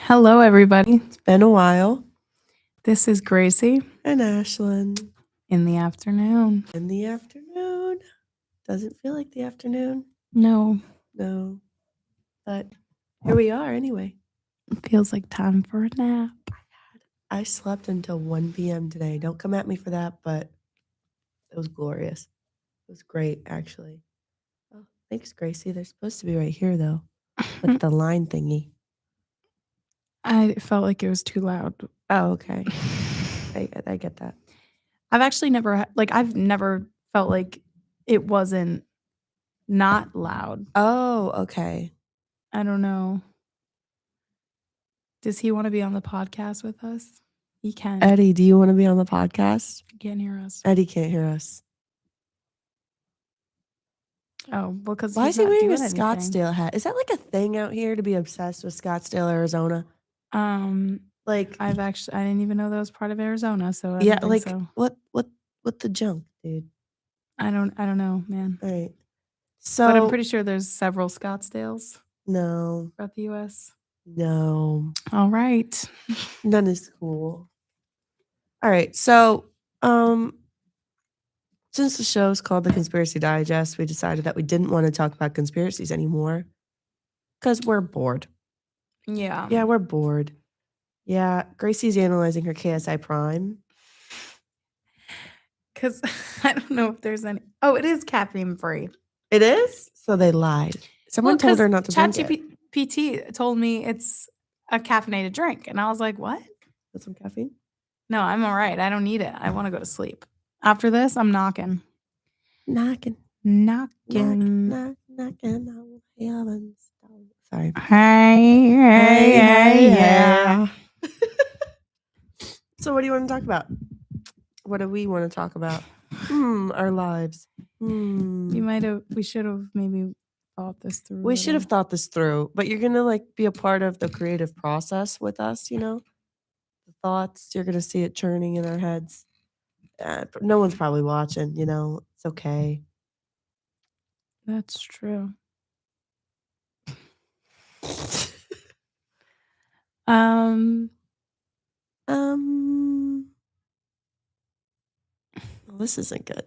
Hello, everybody. It's been a while. This is Gracie And Ashlyn in the afternoon. in the afternoon. Doesn't feel like the afternoon. No, No. But here we are anyway. it feels like time for a nap. I slept until 1 p.m. today. Don't come at me for that, but it was glorious. It was great, actually. Oh, thanks, Gracie. They're supposed to be right here, though, with the line thingy. I felt like it was too loud. Oh, okay. I get that. I've actually never felt like it wasn't not loud. Oh, okay. I don't know. Does he want to be on the podcast with us? He can. Eddie, do you want to be on the podcast? He can't hear us. Eddie can't hear us. Oh, because why is he wearing a Scottsdale hat? Is that like a thing out here to be obsessed with Scottsdale, Arizona? Like I didn't even know that was part of Arizona. So I yeah, don't think so. What the junk, dude? I don't know, man. All right. So, but I'm pretty sure there's several Scottsdales. No. Throughout the U.S. No. All right. None is cool. All right. So, since the show is called The Conspiracy Digest, we decided that we didn't want to talk about conspiracies anymore because we're bored. Yeah. Yeah, we're bored. Yeah, Gracie's analyzing her KSI Prime. Because I don't know if there's any. Oh, it is caffeine free. It is? So they lied. Someone told her not to drink it. ChatGPT told me it's a caffeinated drink. And I was like, what? With some caffeine? No, I'm all right. I don't need it. I want to go to sleep. After this, I'm knocking. Knocking. Knocking. Knocking on heaven's door. Sorry. Hey, yeah. So what do you want to talk about? What do we want to talk about? Our lives. We should have maybe thought this through. We should have thought this through, but you're going to be a part of the creative process with us, the thoughts, you're going to see it churning in our heads. No one's probably watching, it's okay. That's true. Well, this isn't good.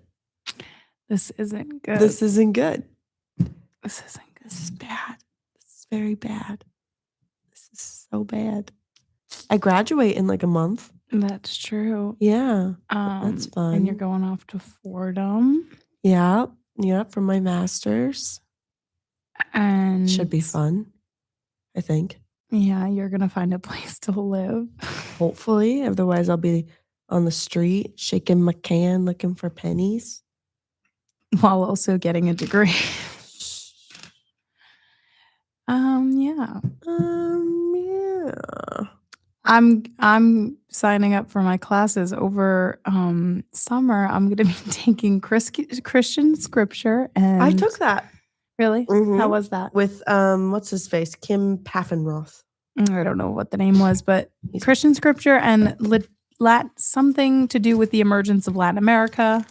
This isn't good. This isn't good. This isn't good. This is bad. This is very bad. This is so bad. I graduate in like a month. That's true. Yeah. That's fun. And you're going off to Fordham. Yeah. Yeah. For my master's. And should be fun, I think. Yeah. You're going to find a place to live. Hopefully. Otherwise, I'll be on the street shaking my can looking for pennies. While also getting a degree. Yeah. Yeah. I'm signing up for my classes over summer. I'm going to be taking Christian scripture, and I took that. Really? Mm-hmm. How was that? With what's his face? Kim Paffenroth. I don't know what the name was, but Christian scripture and something to do with the emergence of Latin America,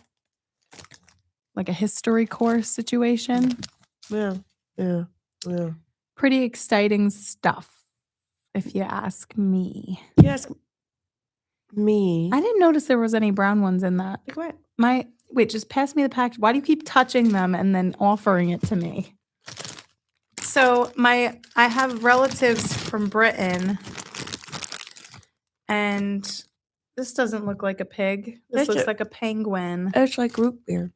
like a history course situation. Yeah. Pretty exciting stuff, if you ask me. You ask me. I didn't notice there was any brown ones in that. Like what? Wait, just pass me the package. Why do you keep touching them and then offering it to me? So I have relatives from Britain, and this doesn't look like a pig. This looks like a penguin. It's like root beer.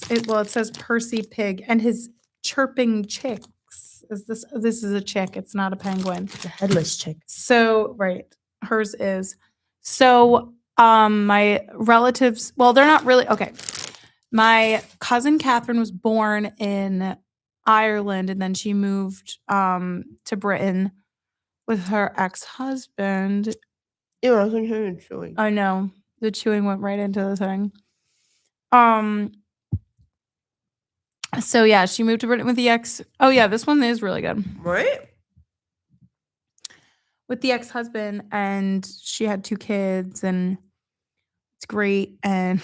It says Percy Pig and his chirping chicks. This is a chick. It's not a penguin. It's a headless chick. So right, hers is. So my relatives, well, they're not really okay. My cousin Catherine was born in Ireland, and then she moved to Britain with her ex-husband. Ew, I was hearing chewing. I know. The chewing went right into the thing. So yeah, she moved to Britain with the ex. Oh yeah, this one is really good. Right? With the ex-husband, and she had 2 kids, and it's great. And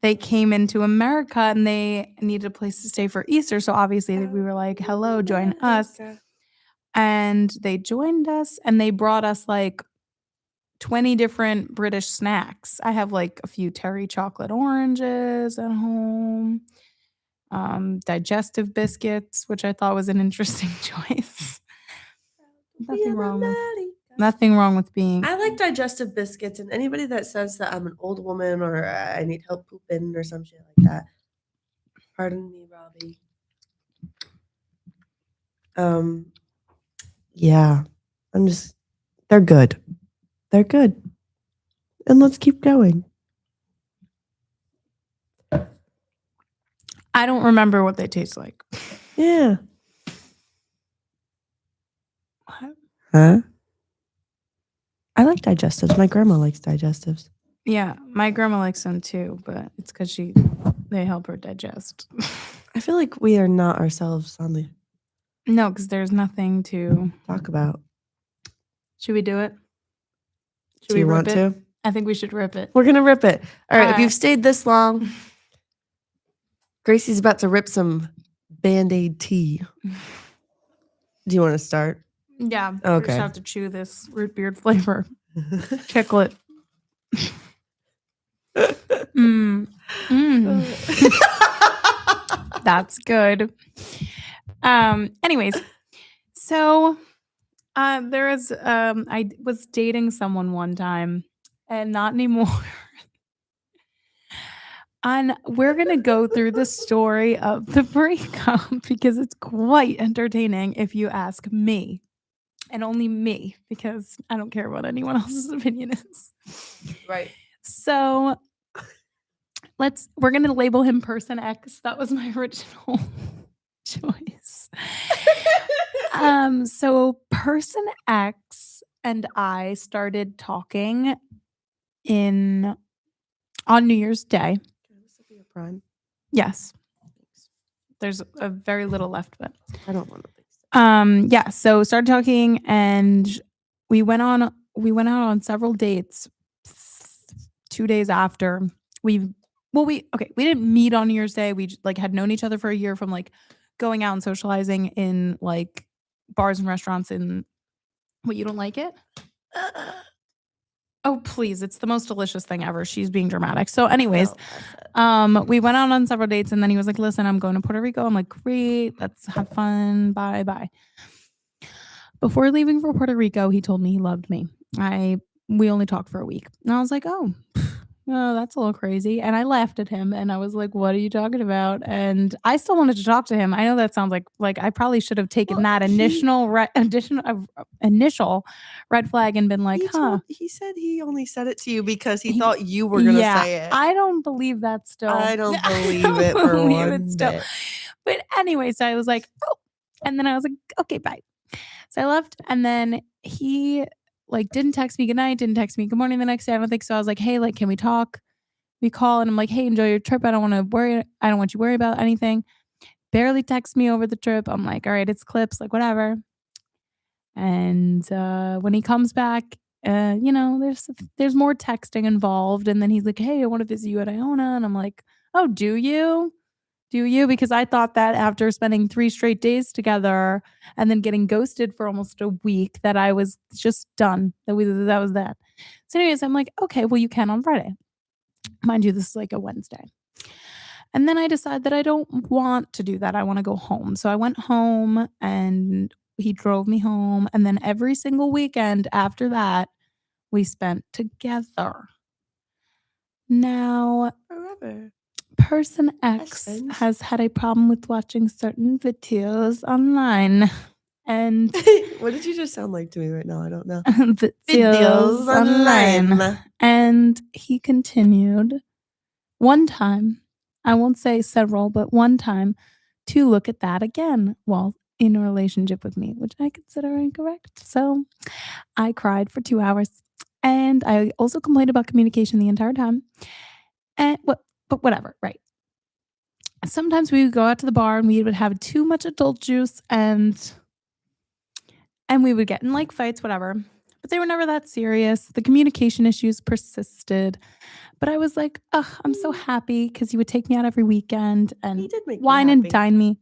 they came into America and they needed a place to stay for Easter. So obviously we were like, hello, join us. And they joined us and they brought us like 20 different British snacks. I have like a few Terry chocolate oranges at home, digestive biscuits, which I thought was an interesting choice. Nothing wrong with being. I like digestive biscuits, and anybody that says that I'm an old woman or I need help pooping or some shit like that, pardon me, Robbie. Yeah, they're good. They're good. And let's keep going. I don't remember what they taste like. Yeah. What? Huh? I like digestives. My grandma likes digestives. Yeah, my grandma likes them too, but it's because they help her digest. I feel like we are not ourselves on the No, because there's nothing to talk about. Should we do it? Do you want to? I think we should rip it. We're gonna rip it. All right. If you've stayed this long, Gracie's about to rip some Band-Aid tea. Do you want to start? Yeah. Okay. We just have to chew this root beer flavor. Chiclet. That's good. Anyways, so I was dating someone one time and not anymore. And we're going to go through the story of the breakup because it's quite entertaining if you ask me. And only me, because I don't care what anyone else's opinion is. Right. So we're going to label him Person X. That was my original choice. So Person X and I started talking on New Year's Day. Can this be a prime? Yes. There's a very little left, but I don't want to think so. Yeah, so started talking and we went out on several dates 2 days after. We didn't meet on New Year's Day. We like had known each other for a year from like going out and socializing in like bars and restaurants in what, you don't like it? Oh, please. It's the most delicious thing ever. She's being dramatic. So anyways, we went out on several dates and then he was like, listen, I'm going to Puerto Rico. I'm like, great. Let's have fun. Bye. Bye. Before leaving for Puerto Rico, he told me he loved me. We only talked for a week. And I was like, oh, that's a little crazy. And I laughed at him and I was like, what are you talking about? And I still wanted to talk to him. I know that sounds like I probably should have taken that initial red flag and been like, he said he only said it to you because he thought you were going to say it. I don't believe that still. I don't believe it for one bit. But anyway, so I was like, oh. And then I was like, okay, bye. So I left and then he like didn't text me goodnight, didn't text me good morning the next day. I don't think so. I was like, hey, like, can we talk? We call and I'm like, hey, enjoy your trip. I don't want you to worry about anything. Barely text me over the trip. I'm like, all right, it's clips, like whatever. And when he comes back, there's more texting involved. And then he's like, hey, I want to visit you at Iona. And I'm like, oh, do you? Do you? Because I thought that after spending 3 straight days together and then getting ghosted for almost a week that I was just done. That was that. So anyways, I'm like, okay, well, you can on Friday. Mind you, this is like a Wednesday. And then I decided that I don't want to do that. I want to go home. So I went home and he drove me home. And then every single weekend after that, we spent together. Now, forever. Person X has had a problem with watching certain videos online. And what did you just sound like to me right now? I don't know. videos online. And he continued one time, I won't say several, but one time, to look at that again while in a relationship with me, which I consider incorrect. So I cried for 2 hours. And I also complained about communication the entire time. But whatever, right? Sometimes we would go out to the bar and we would have too much adult juice and we would get in like fights, whatever. But they were never that serious. The communication issues persisted. But I was like, ugh, I'm so happy because he would take me out every weekend and He did make you wine and happy. dine me.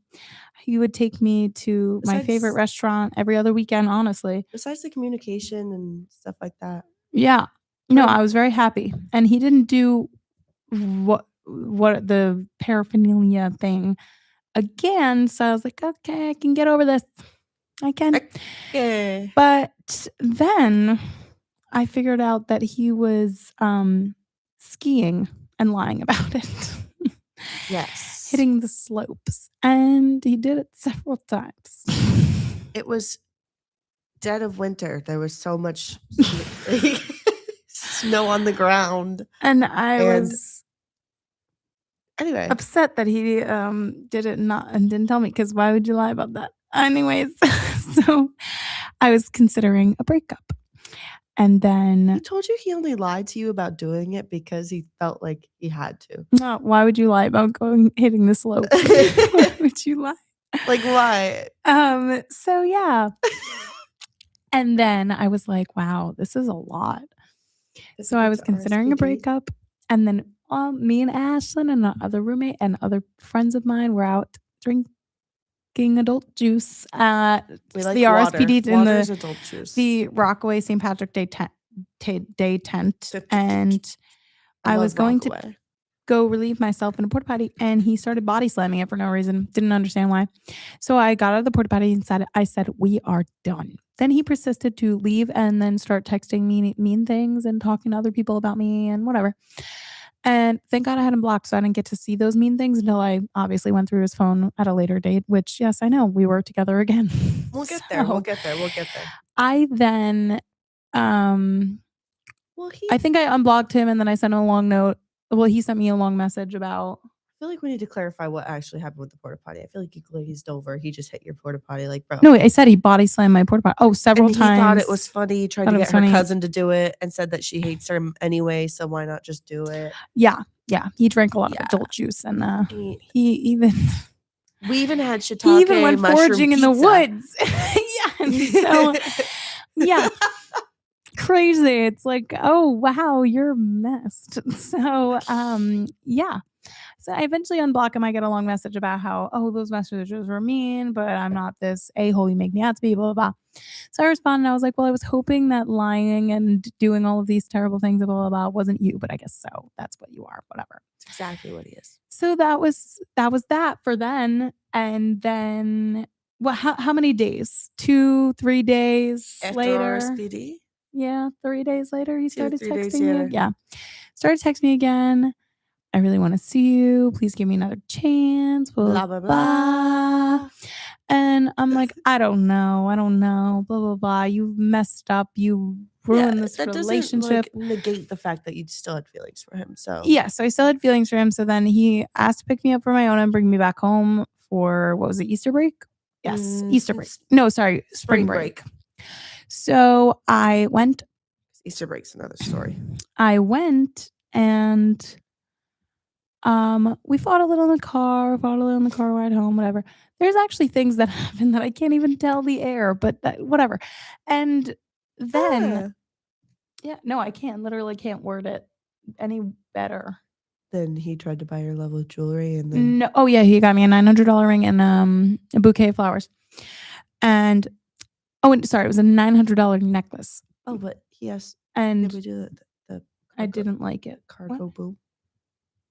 He would take me to my favorite Besides- restaurant every other weekend, honestly. Besides the communication and stuff like that. Yeah. No, Um, I was very happy. And he didn't do what the paraphernalia thing again. So I was like, okay, I can get over this. I can. Yeah. But then I figured out that he was skiing and lying about it. Yes. Hitting the slopes. And he did it several times. It was dead of winter. There was so much snow on the ground. And I And- was Anyway, upset that he did it not and didn't tell me, because why would you lie about that? Anyways, so I was considering a breakup. And he then told you he only lied to you about doing it because he felt like he had to. no, why would you lie about hitting the slope? Why would you lie? Like, why? So yeah. And then I was like, wow, this is a lot. So I was considering a breakup, and then me and Ashlyn and another roommate and other friends of mine were out drinking adult juice at We like the RSPD in Water's adult juice. the Rockaway St. Patrick Day tent, Tent. and I was love going to Rockaway. go relieve myself in a porta potty, and he started body slamming it for no reason. Didn't understand why. So I got out of the porta potty and I said, we are done. Then he persisted to leave and then start texting me mean things and talking to other people about me and whatever. And thank God I had him blocked, so I didn't get to see those mean things until I obviously went through his phone at a later date, which, yes, I know, we were together again. We'll get there. We'll So get there. We'll get there. I then, Well, I think I unblocked him, and then I sent him a long note. Well, he sent me a long message about, I feel like we need to clarify what actually happened with the porta potty. I feel like you glazed over. He just hit your porta potty, like, bro. no, I said he body slammed my porta potty. Oh, several and he times. thought it was funny. He tried Thought to it get was her funny. cousin to do it and said that she hates her anyway, so why not just do it? Yeah. He drank a lot Yeah. of adult juice, and He we even had he shiitake even went mushroom foraging in the pizza. woods. Yeah. So yeah. Crazy. It's like, oh wow, you're messed. So yeah. So I eventually unblock him. I get a long message about how, oh, those messages were mean, but I'm not this a-hole you make me out to be, blah, blah, blah. So I responded, and I was like, well, I was hoping that lying and doing all of these terrible things, blah, blah, blah, wasn't you, but I guess so. That's what you are, whatever. That's exactly what he is. So that was that for then. And then, well, how many days? 2-3 days After later. RSPD? Yeah, 3 days later, he started 3 days texting me. later. Yeah. Started texting me again. I really want to see you. Please give me another chance. Blah, blah, blah. And I'm like, I don't know. Blah, blah, blah. You messed up. You ruined this that relationship. doesn't, negate the fact that you still had feelings for him. So Yeah, so I still had feelings for him. So then he asked to pick me up for my own and bring me back home for, what was it, Easter break? Yes, Easter break. No, sorry, spring break. So I went. Easter break's another story. I went and we fought a little in the car, ride home, whatever. There's actually things that happen that I can't even tell the air, but whatever. And then, yeah, no, I can't. Literally can't word it any better. Then he tried to buy your level of jewelry, and then No, oh yeah, he got me a $900 ring and a bouquet of flowers, and sorry, it was a $900 necklace. oh, but he asked, And did we do the I didn't like it. cargo boom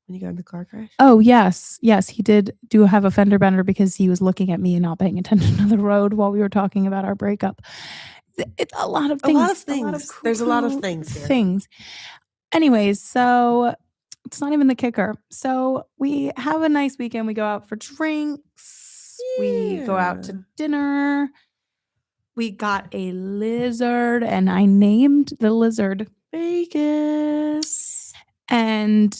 when you got in the car crash? Oh yes, he did have a fender bender because he was looking at me and not paying attention to the road while we were talking about our breakup. It's a lot of things. There's a lot of things here. Anyways, so it's not even the kicker. So we have a nice weekend. We go out for drinks. We go out Yeah. to dinner. We got a lizard, and I named the lizard Vegas. And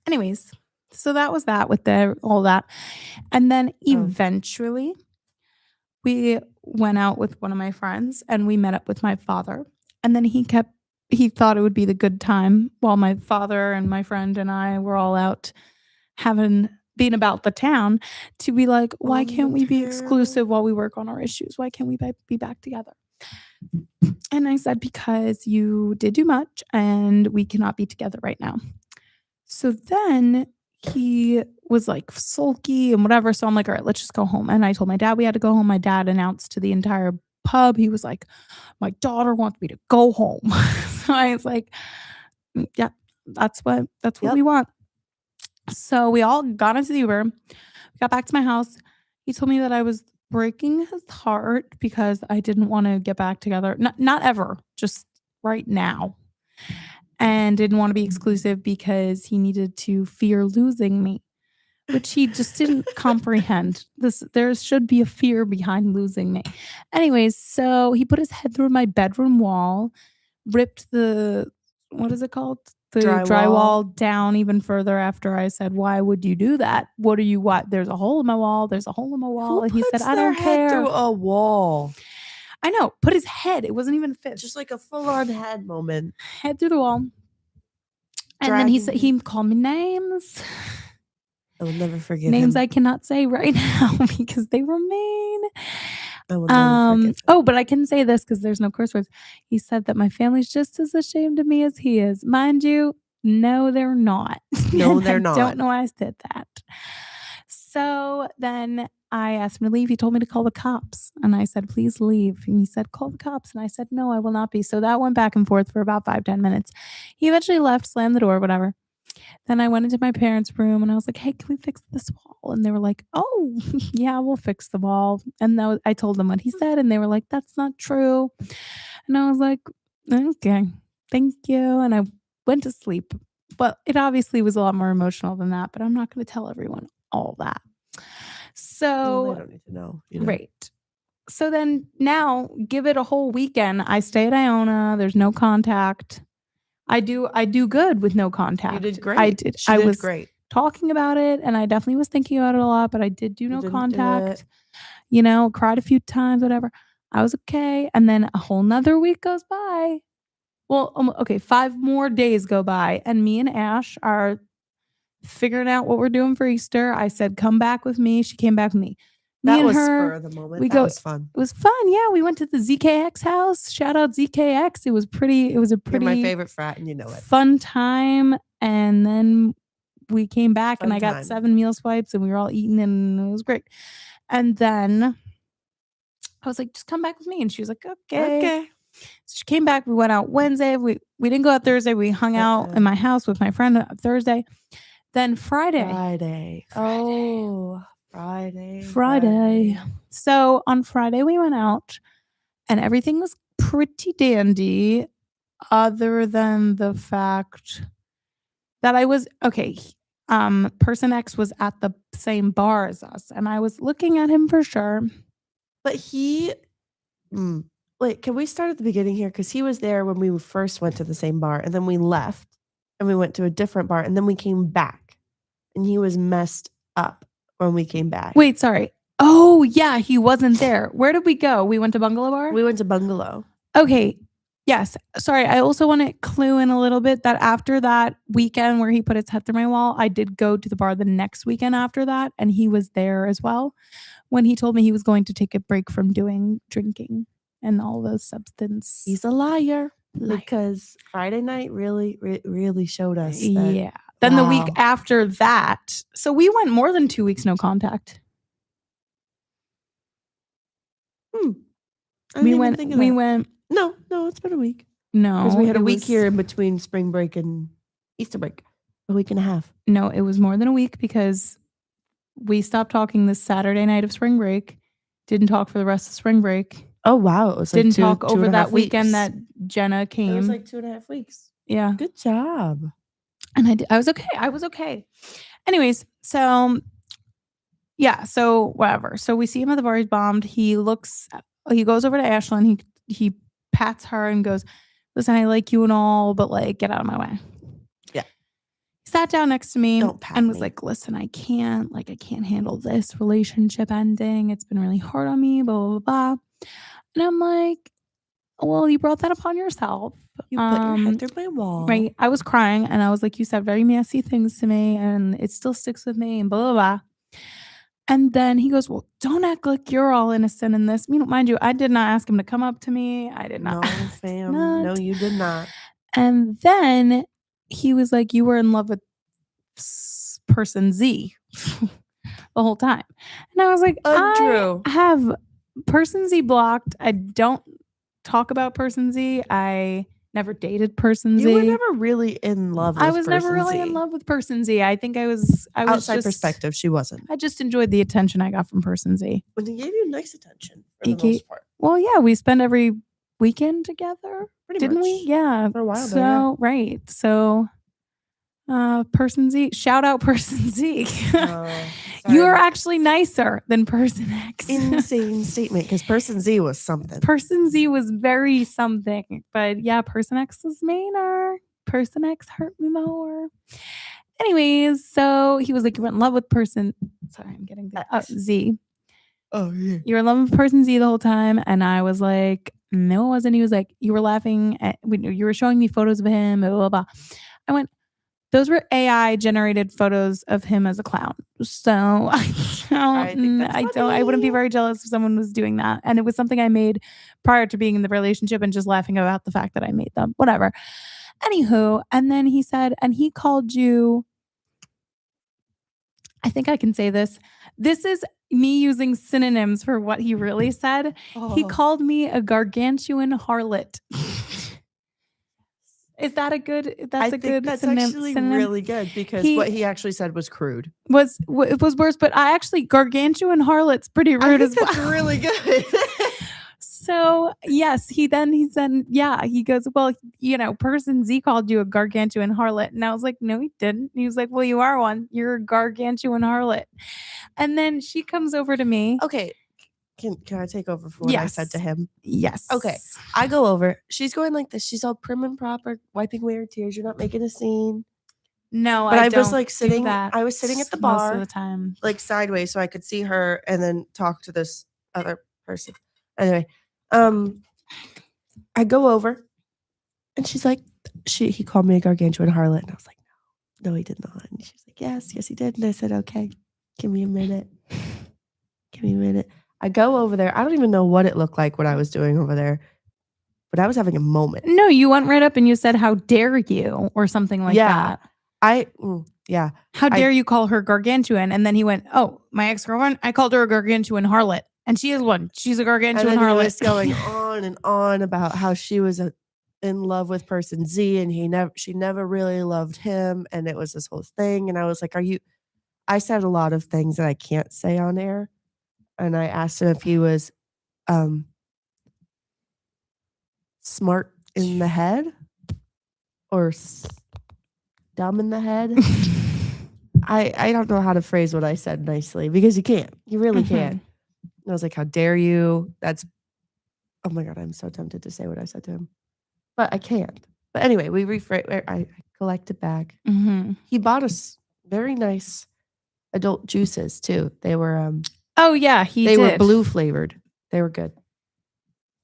anyways, so that was that with all that. And then eventually we went out with one of my friends and we met up with my father. And then he thought it would be the good time while my father and my friend and I were all out being about the town to be like, why can't we be exclusive while we work on our issues? Why can't we be back together? And I said, because you did too much and we cannot be together right now. So then he was like sulky and whatever. So I'm like, all right, let's just go home. And I told my dad we had to go home. My dad announced to the entire pub, he was like, my daughter wants me to go home. So I was like, yeah, that's what Yep. we want. So we all got into the Uber, got back to my house. He told me that I was breaking his heart because I didn't want to get back together. Not ever, just right now. And didn't want to be exclusive because he needed to fear losing me, which he just didn't comprehend. There should be a fear behind losing me. Anyways, so he put his head through my bedroom wall, ripped the what is it called? The drywall down even further after I said, "Why would you do that? What? There's a hole in my wall. There's a hole in my wall." Who And he said, puts "I their don't head care." through a wall? I know. Put his head. It wasn't even a fist. Just like a full-on head moment. Head through the wall. And then he said Dragging he called me names. I will never forgive Names him. I cannot say right now because they were mean. I will never forgive him. Oh, but I can say this because there's no curse words. He said that my family's just as ashamed of me as he is. Mind you, no, they're not. No, And they're I not. don't know why I said that. So then I asked him to leave. He told me to call the cops. And I said, please leave. And he said, call the cops. And I said, no, I will not be. So that went back and forth for about 5-10 minutes. He eventually left, slammed the door, whatever. Then I went into my parents' room and I was like, hey, can we fix this wall? And they were like, oh, yeah, we'll fix the wall. And I told them what he said. And they were like, that's not true. And I was like, okay, thank you. And I went to sleep. But it obviously was a lot more emotional than that. But I'm not going to tell everyone all that. Well, So, they don't need to know. right. So then now give it a whole weekend. I stay at Iona. There's no contact. I do good with no contact. You did great. I did. She I did was great. talking about it and I definitely was thinking about it a lot, but I did do no didn't do contact. it. Cried a few times, whatever. I was okay. And then a whole nother week goes by. Well, okay, 5 more days go by and me and Ash are figuring out what we're doing for Easter. I said, come back with me. She came back with me. That and was her, spur of the moment. we That go- was fun. It was fun. Yeah, we went to the ZKX house. Shout out ZKX. It was a You're pretty my favorite frat, and you know it. fun time. And then we came back and Fun I got time. 7 meal swipes and we were all eating and it was great. And then I was like, just come back with me. And she was like, okay. So she came back. We went out Wednesday. We didn't go out Thursday. We hung out in my house with my friend Thursday. Then Friday. Oh, Friday. So on Friday we went out and everything was pretty dandy other than the fact that I was okay. Person X was at the same bar as us and I was looking at him for sure. But wait, can we start at the beginning here? Because he was there when we first went to the same bar and then we left and we went to a different bar and then we came back and he was messed up when we came back. Wait, sorry. Oh, yeah, he wasn't there. Where did we go? We went to Bungalow Bar? We went to Bungalow. Okay. Yes. Sorry. I also want to clue in a little bit that after that weekend where he put his head through my wall, I did go to the bar the next weekend after that. And he was there as well when he told me he was going to take a break from drinking and all those substance. He's a liar. Because Friday night really showed us that. Yeah. Then the week after that. So we went more than 2 weeks no contact. We went. No, it's been a week. No, because we had a week here in between spring break and Easter break. A week and a half. No, it was more than a week because we stopped talking this Saturday night of spring break. Didn't talk for the rest of spring break. Oh wow, it was like didn't talk over that weekend weeks. that Jenna came. It was like 2.5 weeks. Yeah, good job. And I was okay. I was okay. Anyways, so yeah, so whatever. So we see him at the bar. He's bombed. He goes over to Ashlyn. He pats her and goes, listen, I like you and all, but like, get out of my way. Yeah. He sat down next to me and was me. like, listen, I can't handle this relationship ending. It's been really hard on me, blah, blah, blah. And I'm like, well, you brought that upon yourself. You put your head through my wall. Right. I was crying and I was like, you said very messy things to me and it still sticks with me and blah, blah, blah. And then he goes, well, don't act like you're all innocent in this. Mind you, I did not ask him to come up to me. I did not. No, I did fam. No, not. you did not. And then he was like, you were in love with person Z the whole time. And I was like, Untrue. I have person Z blocked. I don't talk about person Z. I never dated person Z. You were never really in love with I was never person really Z. in love with person Z. I think I was Outside just, perspective, she wasn't. I just enjoyed the attention I got from person Z. But he gave you nice attention for He the most part. Well, yeah, we spend every weekend together. Pretty Didn't much. we? Yeah. For a while So, there, yeah. right. So, person Z, shout out person Z. You are actually nicer than person X. Insane statement, because person Z was something. Person Z was very something, but yeah, person X was meaner. Person X hurt me more. Anyways, so he was like, you were in love with person. Sorry, I'm getting the Z. Oh yeah. You were in love with person Z the whole time, and I was like, no, it wasn't. He was like, you were laughing at when you were showing me photos of him. Blah blah blah. I went, those were AI generated photos of him as a clown. So I wouldn't be very jealous if someone was doing that. And it was something I made prior to being in the relationship and just laughing about the fact that I made them. Whatever. Anywho, and then he said, and he called you, I think I can say this. This is me using synonyms for what he really said. Oh. He called me a gargantuan harlot. Is that a good? That's a good. That's synonym, actually really good, because what he actually said was crude. It was worse, but I actually gargantuan harlot's pretty rude as well. That's really good. So yes, he said, yeah, he goes, well, person Z called you a gargantuan harlot, and I was like, no, he didn't. He was like, well, you are one. You're a gargantuan harlot. And then she comes over to me. Okay. Can I take over for what I said to him? Yes. Okay. I go over. She's going like this. She's all prim and proper, wiping away her tears. You're not making a scene. No, but I don't was like sitting. I was sitting at the bar most of the time, like sideways, so I could see her and then talk to this other person. Anyway, I go over, and she's like, he called me a gargantuan harlot, and I was like, no, he did not. And she's like, yes, he did. And I said, okay, give me a minute. I go over there. I don't even know what it looked like what I was doing over there, but I was having a moment. No, you went right up and you said, how dare you, or something like that. How dare you call her gargantuan? And then he went, oh, my ex-girlfriend, I called her a gargantuan harlot. And she is one. She's a gargantuan harlot. He was going on and on about how she was in love with person Z, and she never really loved him, and it was this whole thing. And I was like, I said a lot of things that I can't say on air. And I asked him if he was smart in the head or dumb in the head. I don't know how to phrase what I said nicely, because you can't. You really can't. And I was like, how dare you? Oh my God, I'm so tempted to say what I said to him. But I can't. But anyway, I collect it back. Mm-hmm. He bought us very nice adult juices too. They were oh yeah, they were blue flavored. They were good.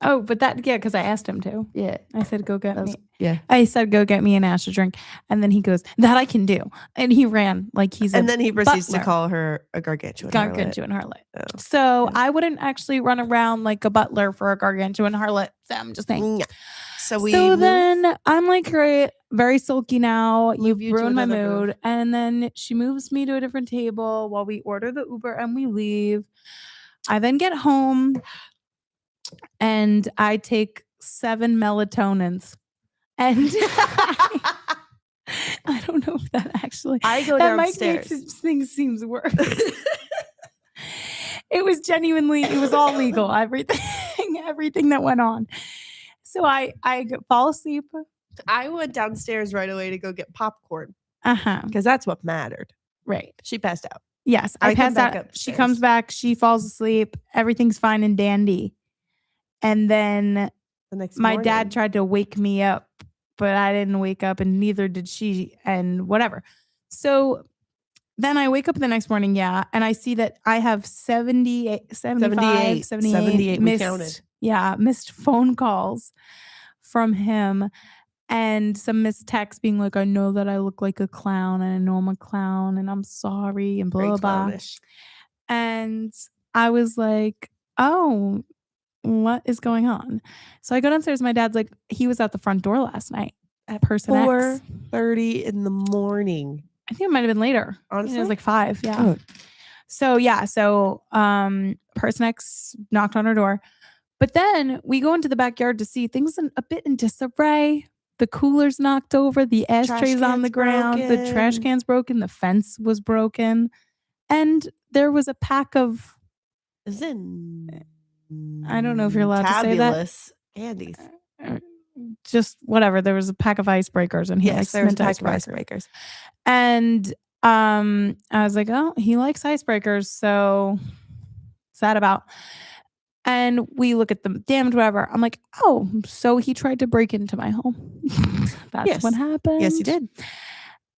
Oh, but because I asked him to. Yeah. I said, go get me. Yeah. I said, go get me an Ash to drink. And then he goes, that I can do. And he ran like he's and then he proceeds butler. to call her a gargantuan harlot. Oh. So yeah. I wouldn't actually run around like a butler for a gargantuan harlot. So I'm just saying. Yeah. So then I'm like, great, very sulky now. You've ruined my mood. And then she moves me to a different table while we order the Uber and we leave. I then get home and I take 7 melatonins. And I don't know if that actually. I go downstairs. That might make things seems worse. It was all legal. Everything that went on. So I fall asleep. I went downstairs right away to go get popcorn. Because that's what mattered. Right. She passed out. Yes, I passed out. Upstairs. She comes back. She falls asleep. Everything's fine and dandy. And then my dad tried to wake me up, but I didn't wake up, and neither did she, and whatever. So then I wake up the next morning, and I see that I have 78 missed phone calls from him, and some missed texts being like, I know that I look like a clown, and I know I'm a clown, and I'm sorry, and blah, blah, blah. And I was like, oh, what is going on? So I go downstairs. My dad's like, he was at the front door last night at Person X. 4:30 in the morning. I think it might have been later. I think it Honestly? was like 5. Yeah. Oh, So Person X knocked on our door. But then we go into the backyard to see things a bit in disarray. The cooler's knocked over, the ashtrays on the can's ground, the trash broken. can's broken, the fence was broken. And there was a pack of, Zen. I don't know if you're allowed to say that. Tabulous candies. Just whatever. There was a pack of icebreakers, and he likes there was mint a pack of icebreakers. icebreakers. And I was like, oh, he likes icebreakers, so what's that about? And we look at the damage, whatever. I'm like, oh, so he tried to break into my home. That's Yes. what happened. Yes, he did.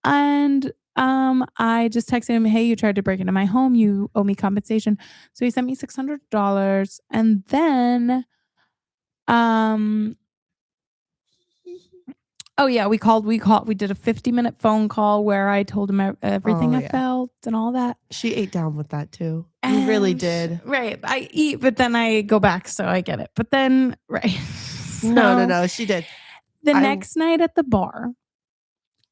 And I just texted him, hey, you tried to break into my home. You owe me compensation. So he sent me $600. And then oh yeah, we did a 50-minute phone call where I told him everything I felt and all that. She ate down with that too. You really did. Right. I eat, but then I go back, so I get it. But then, right. No, she did. The next night at the bar,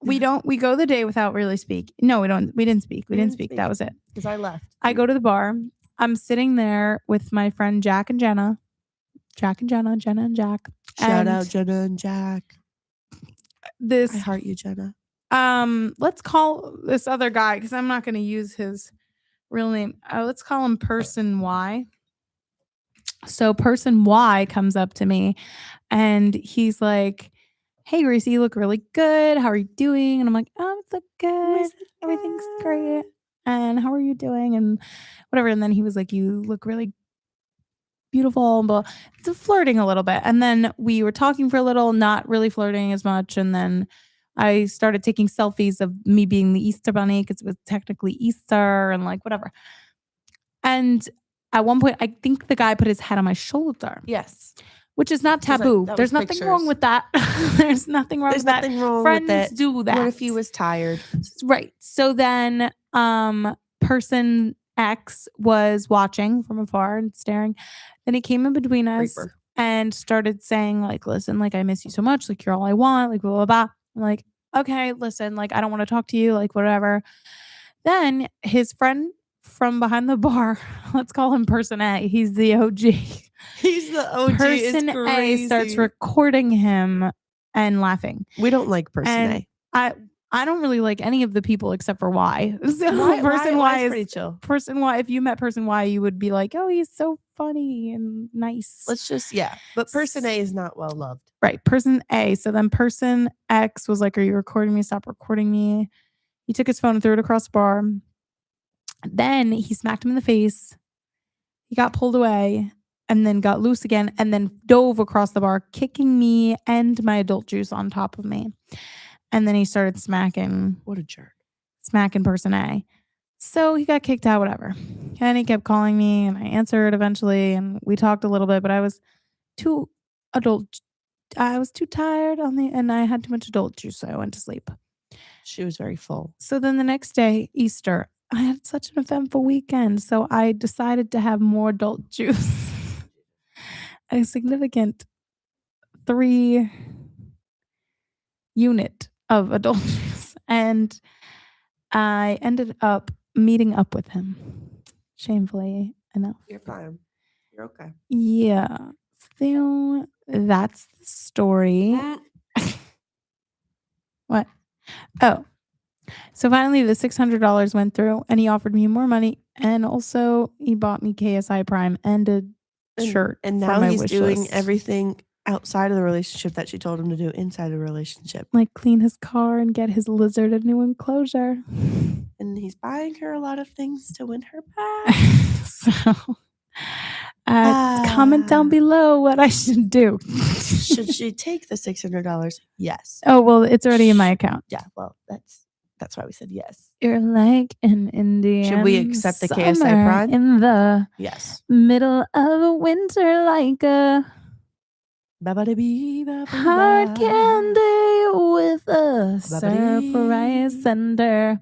we go the day without really speak. No, we didn't speak. We didn't speak. That was it. Because I left. I go to the bar. I'm sitting there with my friend Jack and Jenna. Jenna and Jack. Shout out Jenna and Jack. I I heart you, Jenna. Let's call this other guy, because I'm not going to use his real name. Let's call him Person Y. So Person Y comes up to me and he's like, hey, Gracie, you look really good. How are you doing? And I'm like, oh, it's good. Everything's great. And how are you doing? And whatever. And then he was like, you look really beautiful. But flirting a little bit. And then we were talking for a little, not really flirting as much. And then I started taking selfies of me being the Easter bunny, because it was technically Easter and like whatever. And at one point, I think the guy put his head on my shoulder. Yes. Which is not taboo. There's nothing wrong with that. There's nothing wrong with that. There's nothing wrong Friends with it. do that. What if he was tired? Right. So then Person X was watching from afar and staring. Then he came in between us and started saying, like, listen, like, I miss you so much. Like, you're all I want. Like, blah, blah, blah. I'm like, okay, listen, like, I don't want to talk to you. Like, whatever. Then his friend from behind the bar, let's call him Person A. He's the OG. He's the OG. Person A starts recording him and laughing. We don't like Person A. I don't really like any of the people except for Y. So Person Y is pretty chill. Person Y. If you met Person Y, you would be like, oh, he's so funny and nice. Let's just, But Person A is not well loved. Right. Person A. So then Person X was like, are you recording me? Stop recording me. He took his phone and threw it across the bar. Then he smacked him in the face. He got pulled away and then got loose again and then dove across the bar, kicking me and my adult juice on top of me. And then he started smacking. What a jerk. Smacking Person A. So he got kicked out, whatever. And he kept calling me and I answered eventually. And we talked a little bit, but I was too tired and I had too much adult juice. So I went to sleep. She was very full. So then the next day, Easter, I had such an eventful weekend. So I decided to have more adult juice. A significant 3 unit of adult juice. And I ended up meeting up with him. Shamefully enough. You're fine. You're okay. Yeah. So that's the story. What? Oh. So finally the $600 went through and he offered me more money. And also he bought me KSI Prime and a shirt. And now he's doing everything outside of the relationship that she told him to do inside the relationship. Like clean his car and get his lizard a new enclosure. And he's buying her a lot of things to win her back. So comment down below what I should do. Should she take the $600? Yes. Oh, well, it's already in my account. Yeah, well, that's why we said yes. You're like an Indian. Should we accept the KSI Prime? In the middle of a winter, like a hard candy with a surprise center.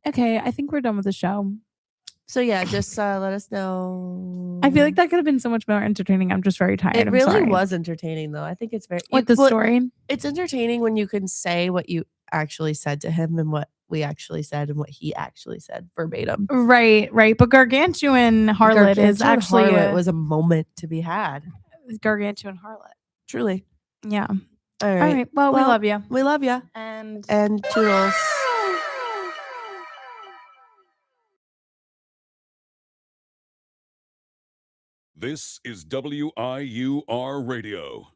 Okay, I think we're done with the show. So yeah, just let us know. I feel like that could have been so much more entertaining. I'm just very tired. It I'm really sorry. was entertaining, though. I think it's very What the story? It's entertaining when you can say what you actually said to him and what we actually said and what he actually said verbatim. Right. But Gargantuan Harlot is Gargantuan actually Harlot was a moment to be had. Gargantuan Harlot. Truly. Yeah. All right. All right. Well, we love you. We love you. And Toodles. This is WIUR Radio.